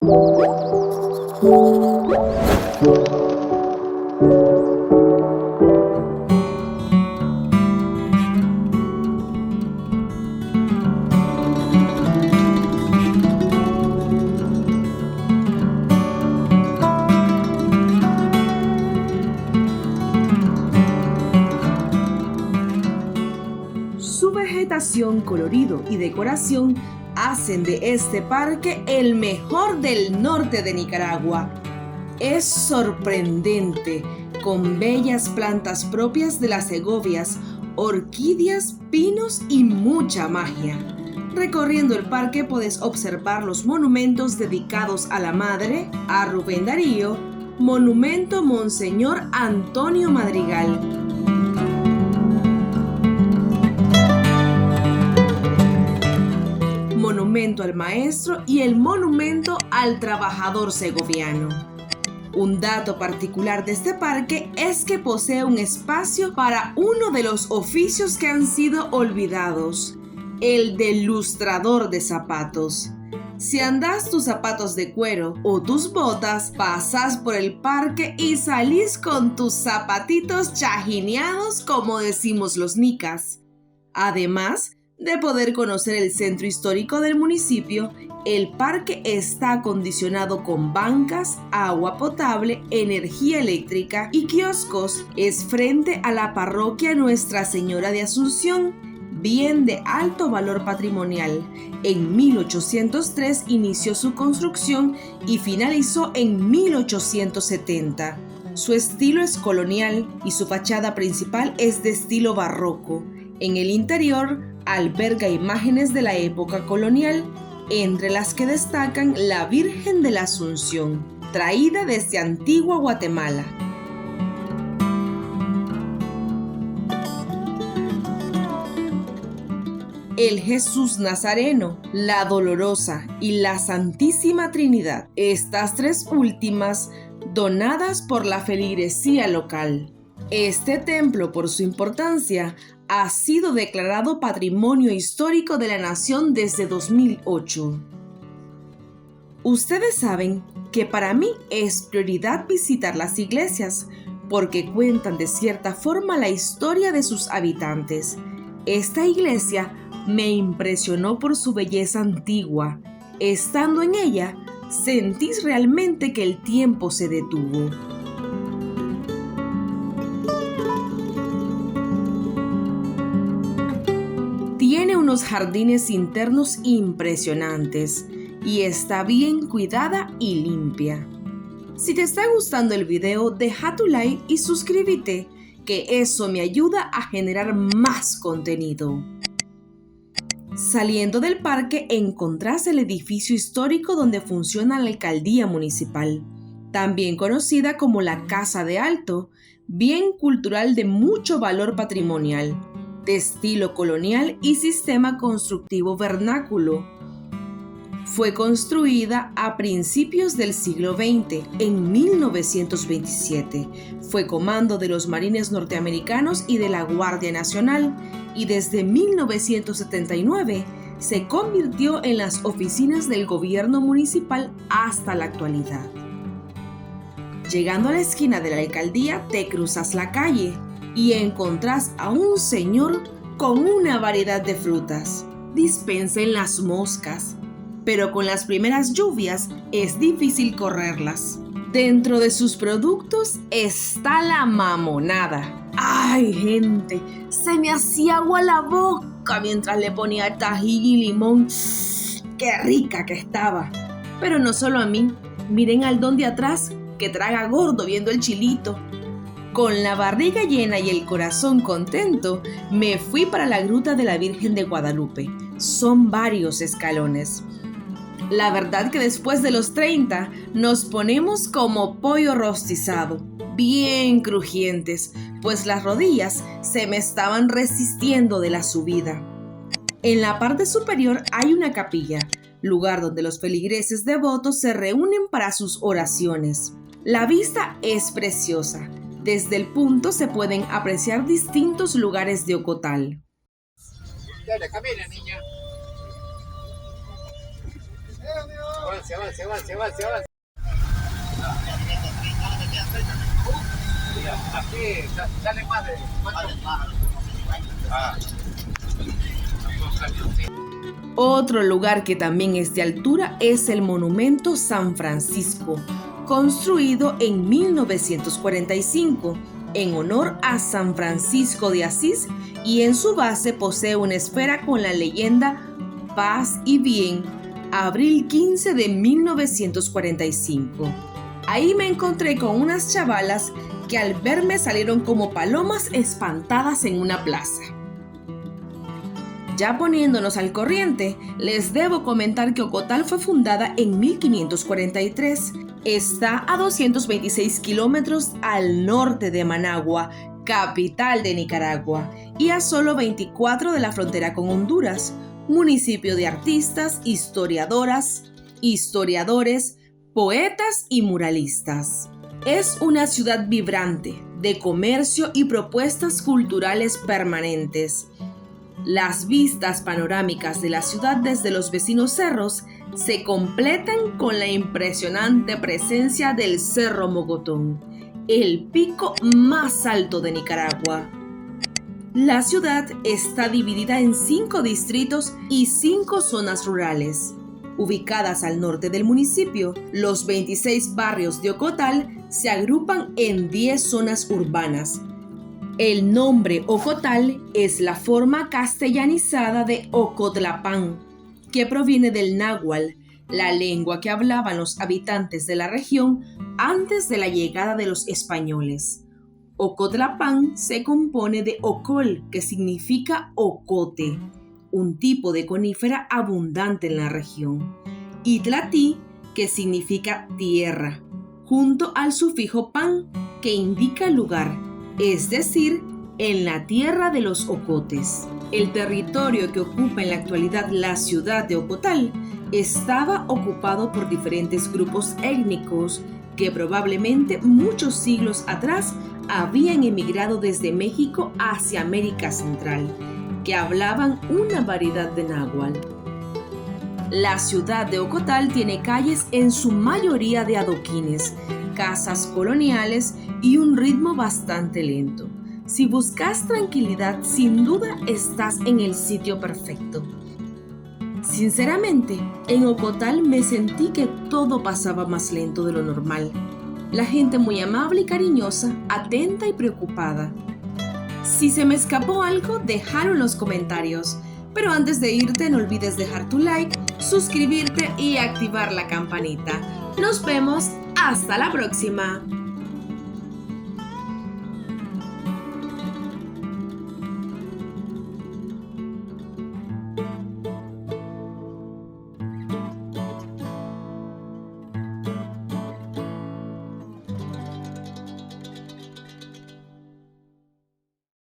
Su vegetación, colorido y decoración hacen de este parque el mejor del norte de Nicaragua. Es sorprendente, con bellas plantas propias de las Segovias, orquídeas, pinos y mucha magia. Recorriendo el parque puedes observar los monumentos dedicados a la Madre, a Rubén Darío, Monumento Monseñor Antonio Madrigal, Monumento al Maestro y el Monumento al Trabajador Segoviano. Un dato particular de este parque es que posee un espacio para uno de los oficios que han sido olvidados, el de lustrador de zapatos. Si andas tus zapatos de cuero o tus botas, pasas por el parque y salís con tus zapatitos chajineados, como decimos los nicas. Además de poder conocer el centro histórico del municipio, el parque está acondicionado con bancas, agua potable, energía eléctrica y kioscos. Es frente a la parroquia Nuestra Señora de Asunción, bien de alto valor patrimonial. En 1803 inició su construcción y finalizó en 1870. Su estilo es colonial y su fachada principal es de estilo barroco. En el interior alberga imágenes de la época colonial, entre las que destacan la Virgen de la Asunción, traída desde Antigua Guatemala. El Jesús Nazareno, la Dolorosa y la Santísima Trinidad, estas tres últimas donadas por la feligresía local. Este templo, por su importancia, ha sido declarado Patrimonio Histórico de la Nación desde 2008. Ustedes saben que para mí es prioridad visitar las iglesias, porque cuentan de cierta forma la historia de sus habitantes. Esta iglesia me impresionó por su belleza antigua. Estando en ella, sentís realmente que el tiempo se detuvo. Tiene unos jardines internos impresionantes y está bien cuidada y limpia. Si te está gustando el video, deja tu like y suscríbete, que eso me ayuda a generar más contenido. Saliendo del parque encontrás el edificio histórico donde funciona la alcaldía municipal, también conocida como la Casa de Alto, bien cultural de mucho valor patrimonial, de estilo colonial y sistema constructivo vernáculo. Fue construida a principios del siglo XX, en 1927. Fue comando de los marines norteamericanos y de la Guardia Nacional, y desde 1979 se convirtió en las oficinas del gobierno municipal hasta la actualidad. Llegando a la esquina de la alcaldía, te cruzas la calle y encontrás a un señor con una variedad de frutas. Dispensen las moscas, pero con las primeras lluvias es difícil correrlas. Dentro de sus productos está la mamonada. ¡Ay, gente! Se me hacía agua la boca mientras le ponía tajín y limón. ¡Qué rica que estaba! Pero no solo a mí. Miren al don de atrás, que traga gordo viendo el chilito. Con la barriga llena y el corazón contento, me fui para la Gruta de la Virgen de Guadalupe. Son varios escalones. La verdad que después de los 30 nos ponemos como pollo rostizado, bien crujientes, pues las rodillas se me estaban resistiendo de la subida. En la parte superior hay una capilla, lugar donde los feligreses devotos se reúnen para sus oraciones. La vista es preciosa. Desde el punto se pueden apreciar distintos lugares de Ocotal. Dale, camina, niña. Aquí sale más de... Otro lugar que también es de altura es el Monumento San Francisco, construido en 1945 en honor a San Francisco de Asís, y en su base posee una esfera con la leyenda Paz y Bien, abril 15 de 1945. Ahí me encontré con unas chavalas que al verme salieron como palomas espantadas en una plaza. Ya poniéndonos al corriente, les debo comentar que Ocotal fue fundada en 1543. Está a 226 kilómetros al norte de Managua, capital de Nicaragua, y a solo 24 de la frontera con Honduras, municipio de artistas, historiadoras, historiadores, poetas y muralistas. Es una ciudad vibrante, de comercio y propuestas culturales permanentes. Las vistas panorámicas de la ciudad desde los vecinos cerros se completan con la impresionante presencia del Cerro Mogotón, el pico más alto de Nicaragua. La ciudad está dividida en 5 distritos y 5 zonas rurales. Ubicadas al norte del municipio, los 26 barrios de Ocotal se agrupan en 10 zonas urbanas. El nombre Ocotal es la forma castellanizada de Ocotlapán, que proviene del náhuatl, la lengua que hablaban los habitantes de la región antes de la llegada de los españoles. Ocotlapán se compone de ocol, que significa ocote, un tipo de conífera abundante en la región, y tlatí, que significa tierra, junto al sufijo pan, que indica lugar, es decir, en la tierra de los ocotes. El territorio que ocupa en la actualidad la ciudad de Ocotal estaba ocupado por diferentes grupos étnicos que probablemente muchos siglos atrás habían emigrado desde México hacia América Central, que hablaban una variedad de náhuatl. La ciudad de Ocotal tiene calles en su mayoría de adoquines, casas coloniales y un ritmo bastante lento. Si buscas tranquilidad, sin duda estás en el sitio perfecto. Sinceramente, en Ocotal me sentí que todo pasaba más lento de lo normal. La gente muy amable y cariñosa, atenta y preocupada. Si se me escapó algo, déjalo en los comentarios. Pero antes de irte, no olvides dejar tu like, suscribirte y activar la campanita. Nos vemos hasta la próxima.